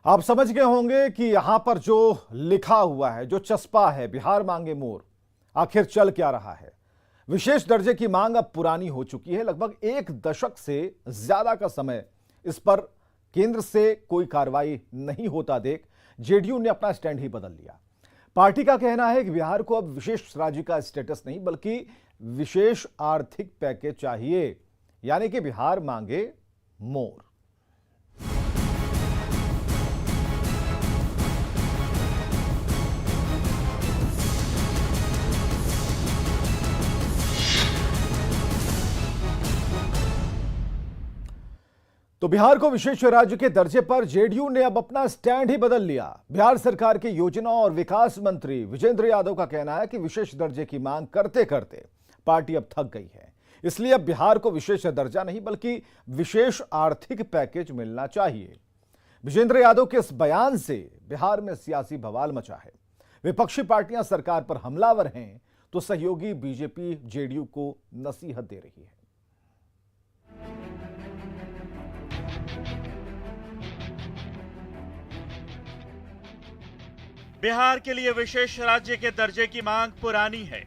आप समझ गए होंगे कि यहां पर जो लिखा हुआ है, जो चस्पा है, बिहार मांगे मोर, आखिर चल क्या रहा है। विशेष दर्जे की मांग अब पुरानी हो चुकी है। लगभग एक दशक से ज्यादा का समय इस पर केंद्र से कोई कार्रवाई नहीं होता देख जेडीयू ने अपना स्टैंड ही बदल लिया। पार्टी का कहना है कि बिहार को अब विशेष राज्य का स्टेटस नहीं बल्कि विशेष आर्थिक पैकेज चाहिए, यानी कि बिहार मांगे मोर। तो बिहार को विशेष राज्य के दर्जे पर जेडीयू ने अब अपना स्टैंड ही बदल लिया। बिहार सरकार के योजना और विकास मंत्री विजेंद्र यादव का कहना है कि विशेष दर्जे की मांग करते करते पार्टी अब थक गई है, इसलिए अब बिहार को विशेष दर्जा नहीं बल्कि विशेष आर्थिक पैकेज मिलना चाहिए। विजेंद्र यादव के इस बयान से बिहार में सियासी बवाल मचा है। विपक्षी पार्टियां सरकार पर हमलावर हैं तो सहयोगी बीजेपी जेडीयू को नसीहत दे रही है। बिहार के लिए विशेष राज्य के दर्जे की मांग पुरानी है।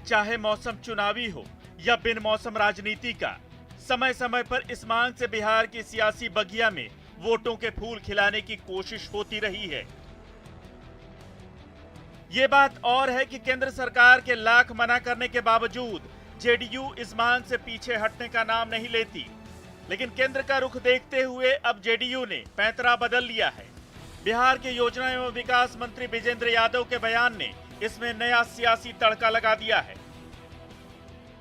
चाहे मौसम चुनावी हो या बिन मौसम राजनीति का, समय समय पर इस मांग से बिहार की सियासी बगिया में वोटों के फूल खिलाने की कोशिश होती रही है। ये बात और है कि केंद्र सरकार के लाख मना करने के बावजूद जेडीयू इस मांग से पीछे हटने का नाम नहीं लेती। लेकिन केंद्र का रुख देखते हुए अब जेडीयू ने पैंतरा बदल लिया है। बिहार के योजना एवं विकास मंत्री विजेंद्र यादव के बयान ने इसमें नया सियासी तड़का लगा दिया है।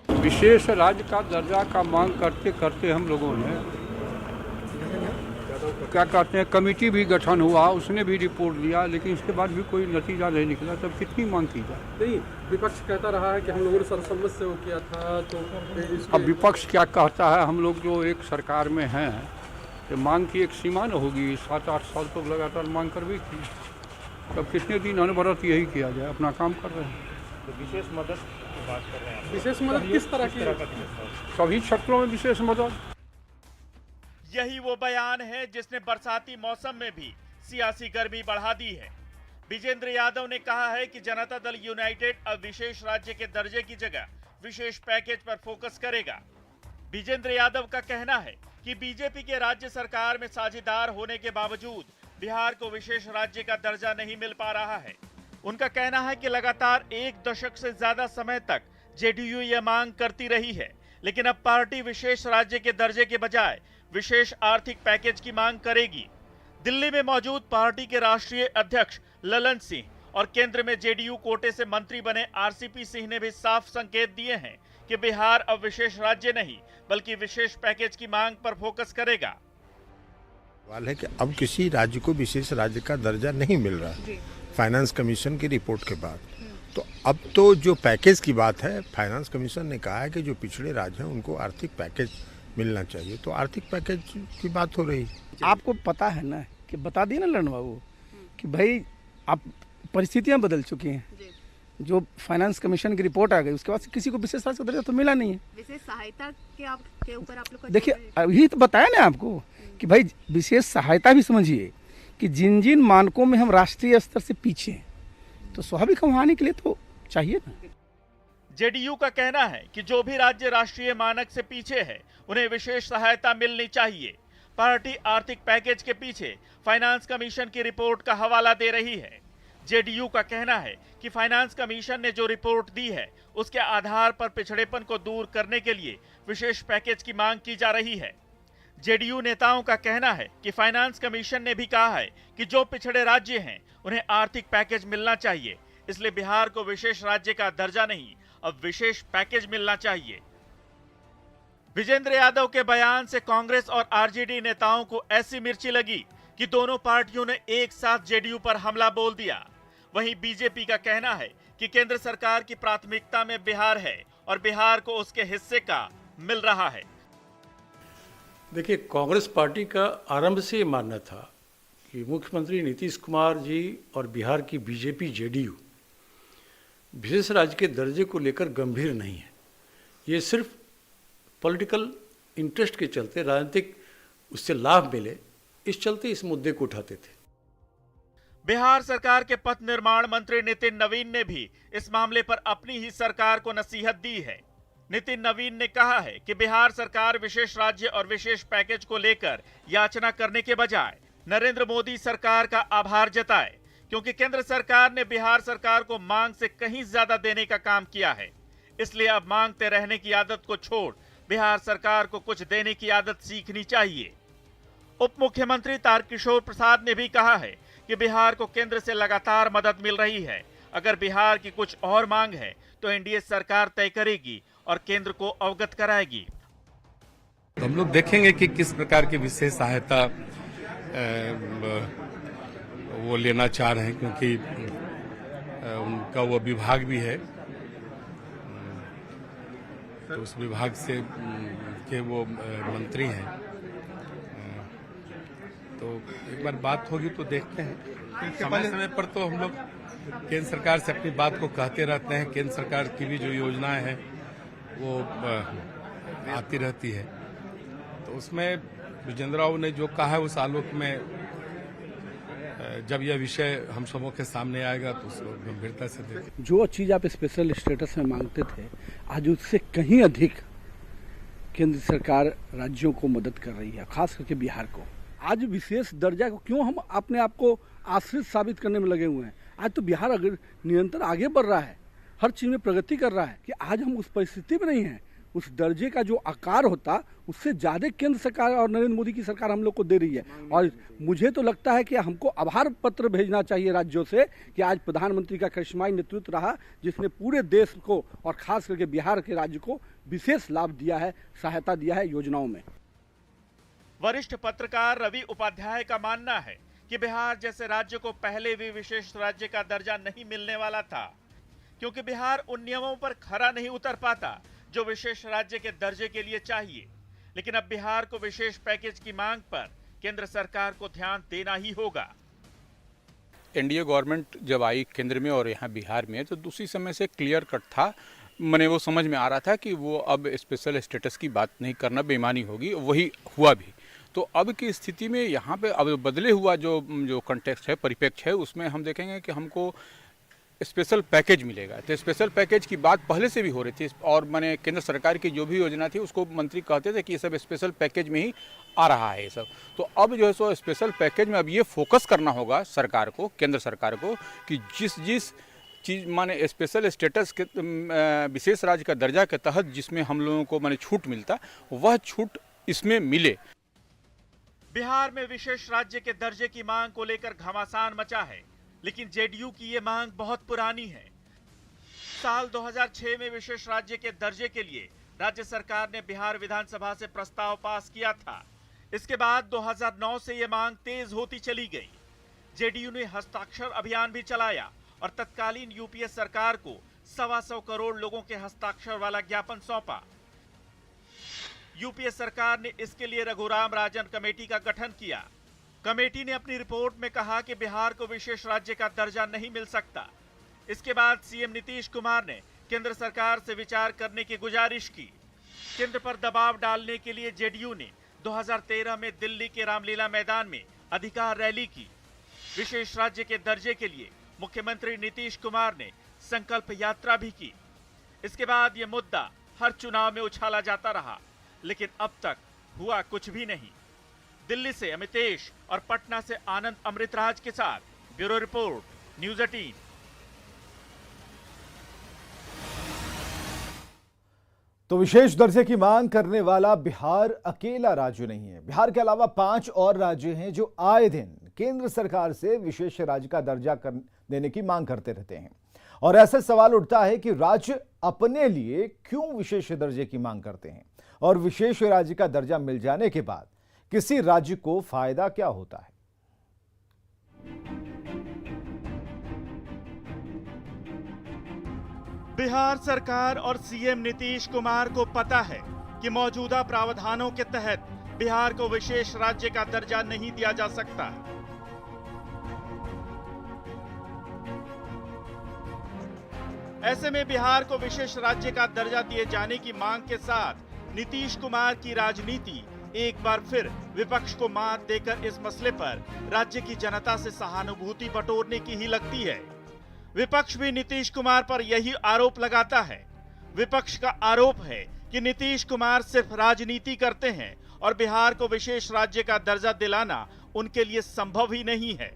विशेष राज्य का दर्जा का मांग करते करते हम लोगों ने क्या कहते हैं कमेटी भी गठन हुआ, उसने भी रिपोर्ट दिया, लेकिन इसके बाद भी कोई नतीजा नहीं निकला। तब कितनी मांग की जाए? नहीं, विपक्ष कहता रहा है कि हम लोगों ने सर्वसम्मत से वो किया था। तो अब विपक्ष क्या कहता है? हम लोग जो एक सरकार में हैं तो मांग की एक सीमा न होगी। 7-8 साल तो लगातार मांग कर भी की। तब कितने दिन अनवरत यही किया जाए? अपना काम कर रहे हैं। तो विशेष मदद की बात कर रहे हैं। विशेष मदद किस तरह की? सभी क्षेत्रों में विशेष मदद। यही वो बयान है जिसने बरसाती मौसम में भी सियासी गर्मी बढ़ा दी है। विजेंद्र यादव ने कहा है कि जनता दल यूनाइटेड अब विशेष राज्य के दर्जे की जगह विशेष पैकेज पर फोकस करेगा। विजेंद्र यादव का कहना है कि बीजेपी के राज्य सरकार में साझेदार होने के बावजूद बिहार को विशेष राज्य का दर्जा नहीं मिल पा रहा है। उनका कहना है कि लगातार एक दशक से ज्यादा समय तक जेडीयू ये मांग करती रही है, लेकिन अब पार्टी विशेष राज्य के दर्जे के बजाय विशेष आर्थिक पैकेज की मांग करेगी। दिल्ली में मौजूद पार्टी के राष्ट्रीय अध्यक्ष ललन सिंह और केंद्र में जेडीयू कोटे से मंत्री बने आरसीपी सिंह ने भी साफ संकेत दिए हैं कि बिहार अब विशेष राज्य नहीं बल्कि विशेष पैकेज की मांग पर फोकस करेगा। सवाल है कि अब किसी राज्य को विशेष राज्य का दर्जा नहीं मिल रहा फाइनेंस कमीशन की रिपोर्ट के बाद। तो अब तो जो पैकेज की बात है, फाइनेंस कमीशन ने कहा है कि जो पिछड़े राज्य हैं उनको आर्थिक पैकेज मिलना चाहिए। तो आर्थिक पैकेज की बात हो रही। आपको पता है ना कि बता दिए ना ललन बाबू कि भाई आप परिस्थितियां बदल चुकी हैं। जो फाइनेंस कमीशन की रिपोर्ट आ गई उसके बाद किसी को विशेष राज्य का दर्जा तो मिला नहीं है। विशेष सहायता के ऊपर आप लोग देखिए अभी तो बताया ना आपको कि भाई विशेष सहायता भी समझिए कि जिन जिन मानकों में हम राष्ट्रीय स्तर से पीछे हैं तो स्वाभाविक हम आने के लिए तो चाहिए ना। जेडीयू का कहना है कि जो भी राज्य राष्ट्रीय मानक से पीछे है उन्हें विशेष सहायता मिलनी चाहिए। पार्टी आर्थिक पैकेज के पीछे फाइनेंस कमीशन की रिपोर्ट का हवाला दे रही है। जेडीयू का कहना है कि फाइनेंस कमीशन ने जो रिपोर्ट दी है उसके आधार पर पिछड़ेपन को दूर करने के लिए विशेष पैकेज की मांग की जा रही है। जेडीयू नेताओं का कहना है कि फाइनेंस कमीशन ने भी कहा है कि जो पिछड़े राज्य हैं उन्हें आर्थिक पैकेज मिलना चाहिए, इसलिए बिहार को विशेष राज्य का दर्जा नहीं अब विशेष पैकेज मिलना चाहिए। विजेंद्र यादव के बयान से कांग्रेस और आरजेडी नेताओं को ऐसी मिर्ची लगी कि दोनों पार्टियों ने एक साथ जेडीयू पर हमला बोल दिया। वहीं बीजेपी का कहना है कि केंद्र सरकार की प्राथमिकता में बिहार है और बिहार को उसके हिस्से का मिल रहा है। देखिए, कांग्रेस पार्टी का आरंभ से ये मानना था कि मुख्यमंत्री नीतीश कुमार जी और बिहार की बीजेपी जेडीयू विशेष राज्य के दर्जे को लेकर गंभीर नहीं है। ये सिर्फ पॉलिटिकल इंटरेस्ट के चलते, राजनीतिक उससे लाभ मिले, इस चलते इस मुद्दे को उठाते थे। बिहार सरकार के पथ निर्माण मंत्री नितिन नवीन ने भी इस मामले पर अपनी ही सरकार को नसीहत दी है। नितिन नवीन ने कहा है कि बिहार सरकार विशेष राज्य और विशेष पैकेज को लेकर याचना करने के बजाय नरेंद्र मोदी सरकार का आभार जताए, क्योंकि केंद्र सरकार ने बिहार सरकार को मांग से कहीं ज्यादा देने का काम किया है। इसलिए अब मांगते रहने की आदत को छोड़ बिहार सरकार को कुछ देने की आदत सीखनी चाहिए। उप मुख्यमंत्री तारकिशोर प्रसाद ने भी कहा है कि बिहार को केंद्र से लगातार मदद मिल रही है। अगर बिहार की कुछ और मांग है तो एनडीए सरकार तय करेगी और केंद्र को अवगत कराएगी। हम लोग देखेंगे कि किस प्रकार की विशेष सहायता वो लेना चाह रहे हैं, क्योंकि उनका वो विभाग भी है, तो उस विभाग से के वो मंत्री हैं। तो एक बार बात होगी तो देखते हैं। समय समय पर तो हम लोग केंद्र सरकार से अपनी बात को कहते रहते हैं। केंद्र सरकार की भी जो योजनाएं हैं वो आती रहती है, तो उसमें विजेंद्र राव ने जो कहा है उस आलोक में जब यह विषय हम सबों के सामने आएगा तो उसको गंभीरता से देखें। जो चीज़ आप स्पेशल स्टेटस में मांगते थे, आज उससे कहीं अधिक केंद्र सरकार राज्यों को मदद कर रही है, खास करके बिहार को। आज विशेष दर्जा को क्यों हम अपने आप को आश्रित साबित करने में लगे हुए हैं? आज तो बिहार अगर निरंतर आगे बढ़ रहा है, हर चीज में प्रगति कर रहा है, कि आज हम उस परिस्थिति में नहीं है। उस दर्जे का जो आकार होता उससे ज्यादा केंद्र सरकार और नरेंद्र मोदी की सरकार हम लोग को दे रही है। और मुझे तो लगता है कि हमको आभार पत्र भेजना चाहिए राज्यों से कि आज प्रधानमंत्री का करिश्माई नेतृत्व रहा, जिसने पूरे देश को और खास करके बिहार के राज्य को विशेष लाभ दिया है, सहायता दिया है योजनाओं में। वरिष्ठ पत्रकार रवि उपाध्याय का मानना है कि बिहार जैसे राज्य को पहले भी विशेष राज्य का दर्जा नहीं मिलने वाला था, क्योंकि बिहार उन नियमों पर खरा नहीं उतर पाता जो विशेष राज्य के दर्जे के लिए चाहिए। लेकिन अब बिहार को विशेष पैकेज की मांग पर केंद्र सरकार को ध्यान देना ही होगा। एनडीए गवर्नमेंट जब आई केंद्र में और यहाँ बिहार में, तो दूसरी समय से क्लियर कट था, मैंने वो समझ में आ रहा था कि वो अब स्पेशल स्टेटस की बात नहीं करना बेईमानी होगी, वही हुआ भी। तो अब की स्थिति में यहाँ पे अब बदले हुआ जो कंटेक्स्ट है, परिप्रेक्ष्य है, उसमें हम देखेंगे कि हमको स्पेशल पैकेज मिलेगा। तो स्पेशल पैकेज की बात पहले से भी हो रही थी, और मैंने केंद्र सरकार की जो भी योजना थी उसको मंत्री कहते थे कि ये सब स्पेशल पैकेज में ही आ रहा है ये सब। तो अब जो है सो स्पेशल पैकेज में अब ये फोकस करना होगा सरकार को, केंद्र सरकार को, कि जिस चीज़ माने स्पेशल स्टेटस के विशेष राज्य का दर्जा के तहत जिसमें हम लोगों को माने छूट मिलता, वह छूट इसमें मिले। बिहार में विशेष राज्य के दर्जे की मांग को लेकर घमासान मचा है, लेकिन जेडीयू की ये मांग बहुत पुरानी है। साल 2006 में विशेष राज्य के दर्जे के लिए राज्य सरकार ने बिहार विधानसभा से प्रस्ताव पास किया था। इसके बाद 2009 से ये मांग तेज होती चली गई। जेडीयू ने हस्ताक्षर अभियान भी चलाया और तत्कालीन यूपीए सरकार को 125 करोड़ लोगों के हस्ताक्षर वाला ज्ञापन सौंपा। यूपीए सरकार ने इसके लिए रघुराम राजन कमेटी का गठन किया। कमेटी ने अपनी रिपोर्ट में कहा कि बिहार को विशेष राज्य का दर्जा नहीं मिल सकता। इसके बाद सीएम नीतीश कुमार ने केंद्र सरकार से विचार करने की गुजारिश की। केंद्र पर दबाव डालने के लिए जेडीयू ने 2013 में दिल्ली के रामलीला मैदान में अधिकार रैली की। विशेष राज्य के दर्जे के लिए मुख्यमंत्री नीतीश कुमार ने संकल्प यात्रा भी की। इसके बाद यह मुद्दा हर चुनाव में उछाला जाता रहा, लेकिन अब तक हुआ कुछ भी नहीं। दिल्ली से अमितेश और पटना से आनंद अमृतराज के साथ ब्यूरो रिपोर्ट, न्यूज़ 18। तो विशेष दर्जे की मांग करने वाला बिहार अकेला राज्य नहीं है। बिहार के अलावा 5 और राज्य हैं जो आए दिन केंद्र सरकार से विशेष राज्य का दर्जा देने की मांग करते रहते हैं। और ऐसा सवाल उठता है कि राज्य अपने लिए क्यों विशेष दर्जे की मांग करते हैं, और विशेष राज्य का दर्जा मिल जाने के बाद किसी राज्य को फायदा क्या होता है। बिहार सरकार और सीएम नीतीश कुमार को पता है कि मौजूदा प्रावधानों के तहत बिहार को विशेष राज्य का दर्जा नहीं दिया जा सकता। ऐसे में बिहार को विशेष राज्य का दर्जा दिए जाने की मांग के साथ नीतीश कुमार की राजनीति एक बार फिर विपक्ष को मात देकर इस मसले पर राज्य की जनता से सहानुभूति बटोरने की ही लगती है। विपक्ष भी नीतीश कुमार पर यही आरोप लगाता है। विपक्ष का आरोप है कि नीतीश कुमार सिर्फ राजनीति करते हैं और बिहार को विशेष राज्य का दर्जा दिलाना उनके लिए संभव ही नहीं है।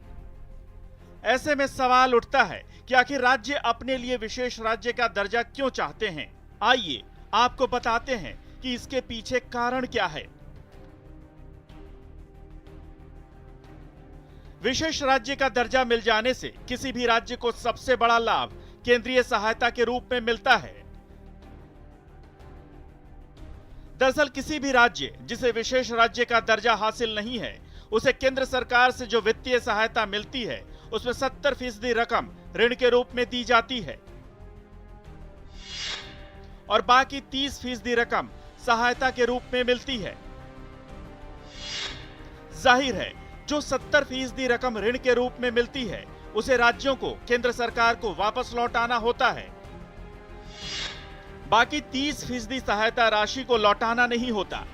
ऐसे में सवाल उठता है कि आखिर राज्य अपने लिए विशेष राज्य का दर्जा क्यों चाहते हैं। आइए आपको बताते हैं कि इसके पीछे कारण क्या है। विशेष राज्य का दर्जा मिल जाने से किसी भी राज्य को सबसे बड़ा लाभ केंद्रीय सहायता के रूप में मिलता है। दरअसल किसी भी राज्य जिसे विशेष राज्य का दर्जा हासिल नहीं है, उसे केंद्र सरकार से जो वित्तीय सहायता मिलती है उसमें 70% रकम ऋण के रूप में दी जाती है और बाकी 30% रकम सहायता के रूप में मिलती है। जाहिर है जो 70% रकम ऋण के रूप में मिलती है उसे राज्यों को केंद्र सरकार को वापस लौटाना होता है। बाकी 30% सहायता राशि को लौटाना नहीं होता।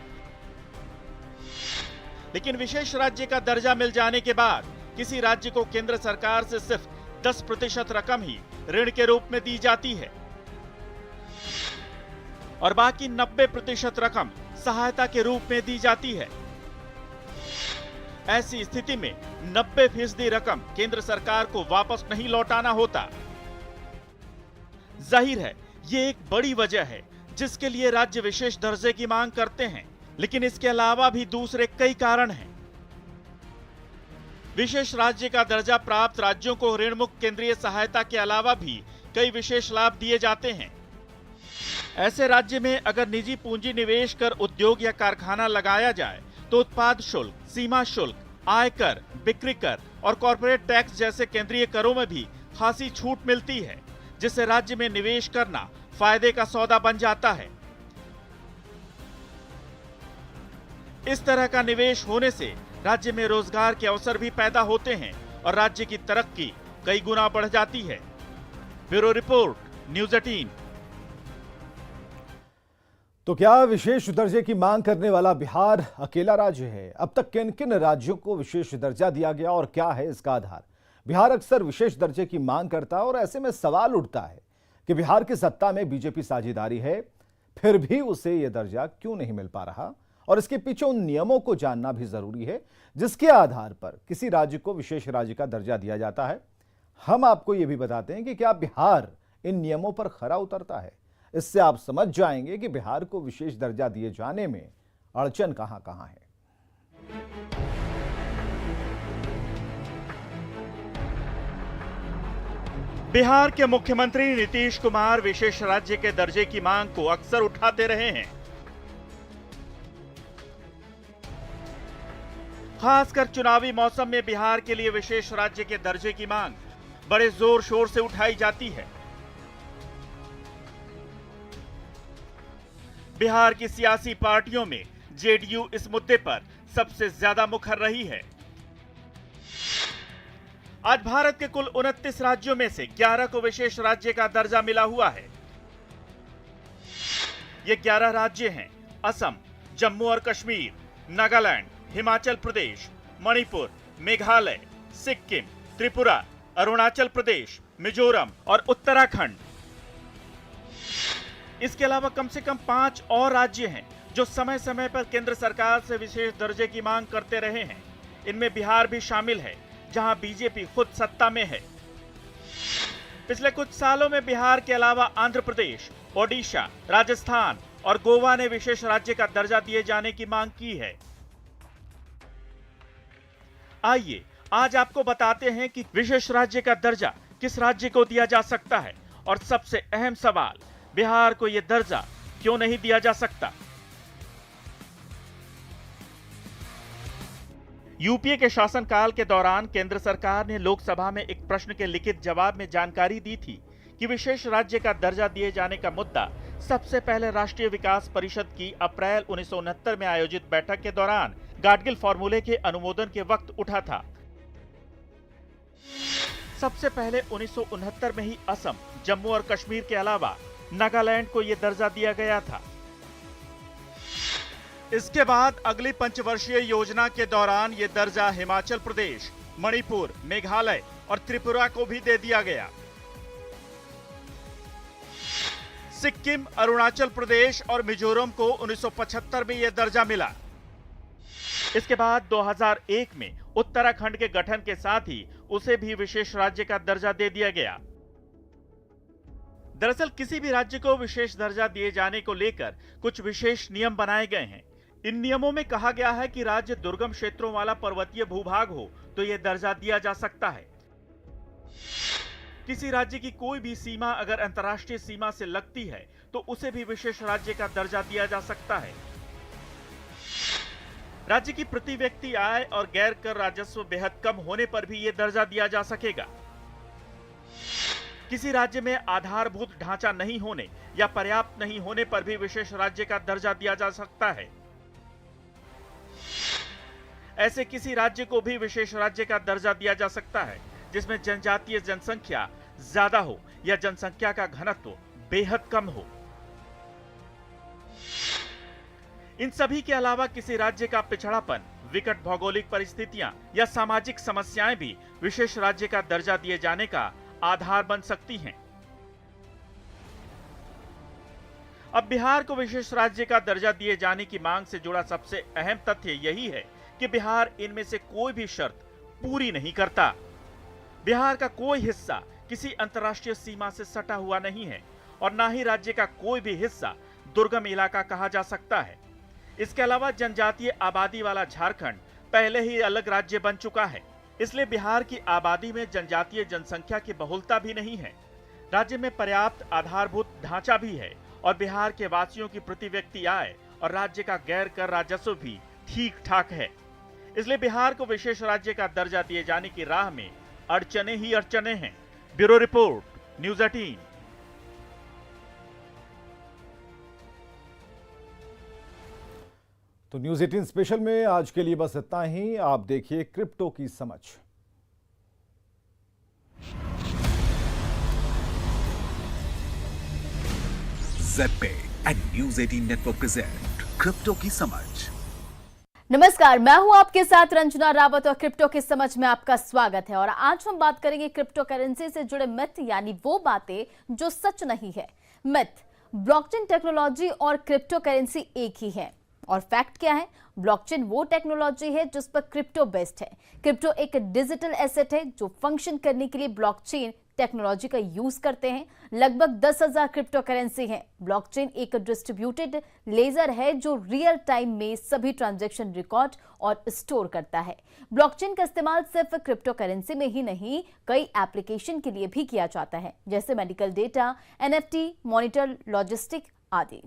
लेकिन विशेष राज्य का दर्जा मिल जाने के बाद किसी राज्य को केंद्र सरकार से सिर्फ 10% रकम ही ऋण के रूप में दी जाती है और बाकी 90% रकम सहायता के रूप में दी जाती है। ऐसी स्थिति में 90% रकम केंद्र सरकार को वापस नहीं लौटाना होता। जाहिर है ये एक बड़ी वजह है जिसके लिए राज्य विशेष दर्जे की मांग करते हैं, लेकिन इसके अलावा भी दूसरे कई कारण हैं। विशेष राज्य का दर्जा प्राप्त राज्यों को ऋण मुक्त केंद्रीय सहायता के अलावा भी कई विशेष लाभ दिए जाते हैं। ऐसे राज्य में अगर निजी पूंजी निवेश कर उद्योग या कारखाना लगाया जाए तो उत्पाद शुल्क, सीमा शुल्क, आयकर, बिक्री कर और कॉर्पोरेट टैक्स जैसे केंद्रीय करों में भी खासी छूट मिलती है, जिससे राज्य में निवेश करना फायदे का सौदा बन जाता है। इस तरह का निवेश होने से राज्य में रोजगार के अवसर भी पैदा होते हैं और राज्य की तरक्की कई गुना बढ़ जाती है। Bureau report, news 18। तो क्या विशेष दर्जे की मांग करने वाला बिहार अकेला राज्य है? अब तक किन किन राज्यों को विशेष दर्जा दिया गया और क्या है इसका आधार? बिहार अक्सर विशेष दर्जे की मांग करता है और ऐसे में सवाल उठता है कि बिहार की सत्ता में बीजेपी साझेदारी है, फिर भी उसे यह दर्जा क्यों नहीं मिल पा रहा? और इसके पीछे उन नियमों को जानना भी जरूरी है जिसके आधार पर किसी राज्य को विशेष राज्य का दर्जा दिया जाता है। हम आपको यह भी बताते हैं कि क्या बिहार इन नियमों पर खरा उतरता है। इससे आप समझ जाएंगे कि बिहार को विशेष दर्जा दिए जाने में अड़चन कहां है। बिहार के मुख्यमंत्री नीतीश कुमार विशेष राज्य के दर्जे की मांग को अक्सर उठाते रहे हैं। खासकर चुनावी मौसम में बिहार के लिए विशेष राज्य के दर्जे की मांग बड़े जोर शोर से उठाई जाती है। बिहार की सियासी पार्टियों में जेडीयू इस मुद्दे पर सबसे ज्यादा मुखर रही है। आज भारत के कुल 29 राज्यों में से 11 को विशेष राज्य का दर्जा मिला हुआ है। ये 11 राज्य हैं: असम, जम्मू और कश्मीर, नागालैंड, हिमाचल प्रदेश, मणिपुर, मेघालय, सिक्किम, त्रिपुरा, अरुणाचल प्रदेश, मिजोरम और उत्तराखंड। इसके अलावा कम से कम 5 और राज्य हैं जो समय समय पर केंद्र सरकार से विशेष दर्जे की मांग करते रहे हैं। इनमें बिहार भी शामिल है, जहां बीजेपी खुद सत्ता में है। पिछले कुछ सालों में बिहार के अलावा आंध्र प्रदेश, ओडिशा, राजस्थान और गोवा ने विशेष राज्य का दर्जा दिए जाने की मांग की है। आइए आज आपको बताते हैं कि विशेष राज्य का दर्जा किस राज्य को दिया जा सकता है और सबसे अहम सवाल, बिहार को यह दर्जा क्यों नहीं दिया जा सकता। यूपीए के शासनकाल के दौरान केंद्र सरकार ने लोकसभा में एक प्रश्न के लिखित जवाब में जानकारी दी थी कि विशेष राज्य का दर्जा दिए जाने का मुद्दा सबसे पहले राष्ट्रीय विकास परिषद की अप्रैल 1969 में आयोजित बैठक के दौरान गाडगिल फॉर्मूले के अनुमोदन के वक्त उठा था। सबसे पहले 1969 में ही असम, जम्मू और कश्मीर के अलावा नागालैंड को यह दर्जा दिया गया था। इसके बाद अगली पंचवर्षीय योजना के दौरान ये दर्जा हिमाचल प्रदेश, मणिपुर, मेघालय और त्रिपुरा को भी दे दिया गया। सिक्किम, अरुणाचल प्रदेश और मिजोरम को 1975 में यह दर्जा मिला। इसके बाद 2001 में उत्तराखंड के गठन के साथ ही उसे भी विशेष राज्य का दर्जा दे दिया गया। दरअसल किसी भी राज्य को विशेष दर्जा दिए जाने को लेकर कुछ विशेष नियम बनाए गए हैं। इन नियमों में कहा गया है कि राज्य दुर्गम क्षेत्रों वाला पर्वतीय भूभाग हो तो यह दर्जा दिया जा सकता है। किसी राज्य की कोई भी सीमा अगर अंतर्राष्ट्रीय सीमा से लगती है तो उसे भी विशेष राज्य का दर्जा दिया जा सकता है। राज्य की प्रति व्यक्ति आय और गैर कर राजस्व बेहद कम होने पर भी यह दर्जा दिया जा सकेगा। किसी राज्य में आधारभूत ढांचा नहीं होने या पर्याप्त नहीं होने पर भी विशेष राज्य का दर्जा दिया जा सकता है। ऐसे किसी राज्य को भी विशेष राज्य का दर्जा दिया जा सकता है जिसमें जनजातीय जनसंख्या ज्यादा हो या जनसंख्या का घनत्व बेहद कम हो। इन सभी के अलावा किसी राज्य का पिछड़ापन, विकट भौगोलिक परिस्थितियां या सामाजिक समस्याएं भी विशेष राज्य का दर्जा दिए जाने का आधार बन सकती हैं। अब बिहार को विशेष राज्य का दर्जा दिए जाने की मांग से जुड़ा सबसे अहम तथ्य यही है कि बिहार इनमें से कोई भी शर्त पूरी नहीं करता। बिहार का कोई हिस्सा किसी अंतर्राष्ट्रीय सीमा से सटा हुआ नहीं है और ना ही राज्य का कोई भी हिस्सा दुर्गम इलाका कहा जा सकता है। इसके अलावा जनजातीय आबादी वाला झारखंड पहले ही अलग राज्य बन चुका है, इसलिए बिहार की आबादी में जनजातीय जनसंख्या की बहुलता भी नहीं है। राज्य में पर्याप्त आधारभूत ढांचा भी है और बिहार के वासियों की प्रति व्यक्ति आय और राज्य का गैर कर राजस्व भी ठीक ठाक है। इसलिए बिहार को विशेष राज्य का दर्जा दिए जाने की राह में अड़चने ही अड़चने हैं। Bureau report, news 18। तो न्यूज़ 18 स्पेशल में आज के लिए बस इतना ही। आप देखिए क्रिप्टो की समझ। ZebPay and news 18 network present crypto की समझ। नमस्कार, मैं हूं आपके साथ रंजना रावत और क्रिप्टो की समझ में आपका स्वागत है। और आज हम बात करेंगे क्रिप्टो करेंसी से जुड़े मिथ, यानी वो बातें जो सच नहीं है। मिथ, ब्लॉकचेन टेक्नोलॉजी और क्रिप्टो करेंसी एक ही है। और फैक्ट क्या है? ब्लॉकचेन वो टेक्नोलॉजी है जिस पर क्रिप्टो बेस्ड है। क्रिप्टो एक डिजिटल एसेट है जो फंक्शन करने के लिए ब्लॉकचेन टेक्नोलॉजी का यूज करते हैं। लगभग 10,000 क्रिप्टो करेंसी हैं। ब्लॉकचेन एक डिस्ट्रीब्यूटेड लेजर है जो रियल टाइम में सभी ट्रांजैक्शन रिकॉर्ड और स्टोर करता है। ब्लॉकचेन का इस्तेमाल सिर्फ क्रिप्टो करेंसी में ही नहीं, कई एप्लीकेशन के लिए भी किया जाता है, जैसे medical data, NFT, monitor, logistic आदि।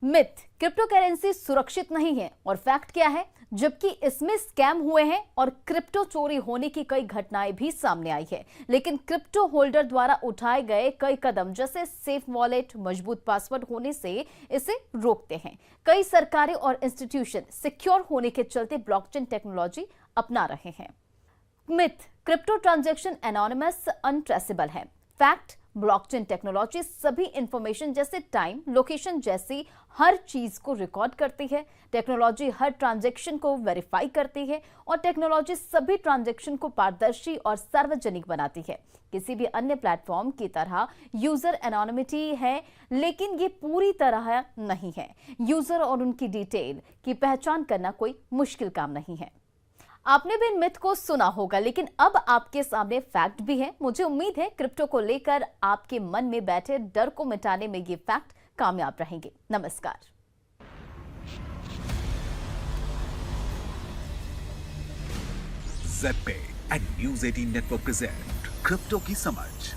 मिथ, क्रिप्टो करेंसी सुरक्षित नहीं है। और फैक्ट क्या है? जबकि इसमें स्कैम हुए हैं और क्रिप्टो चोरी होने की कई घटनाएं भी सामने आई है, लेकिन क्रिप्टो होल्डर द्वारा उठाए गए कई कदम जैसे सेफ वॉलेट, मजबूत पासवर्ड होने से इसे रोकते हैं। कई सरकारें और इंस्टीट्यूशन सिक्योर होने के चलते ब्लॉकचेन टेक्नोलॉजी अपना रहे हैं। Myth, crypto transaction anonymous, untraceable है। फैक्ट, ब्लॉकचेन टेक्नोलॉजी सभी इंफॉर्मेशन जैसे टाइम, लोकेशन जैसी हर चीज को रिकॉर्ड करती है। टेक्नोलॉजी हर ट्रांजैक्शन को वेरीफाई करती है और टेक्नोलॉजी सभी ट्रांजैक्शन को पारदर्शी और सार्वजनिक बनाती है। किसी भी अन्य प्लेटफॉर्म की तरह यूजर एनोनिमिटी है, लेकिन ये पूरी तरह नहीं है। यूजर और उनकी डिटेल की पहचान करना कोई मुश्किल काम नहीं है। आपने भी इन मिथ को सुना होगा, लेकिन अब आपके सामने फैक्ट भी है। मुझे उम्मीद है क्रिप्टो को लेकर आपके मन में बैठे डर को मिटाने में ये फैक्ट कामयाब रहेंगे। नमस्कार। ZebPay and news 18 network present crypto की समझ।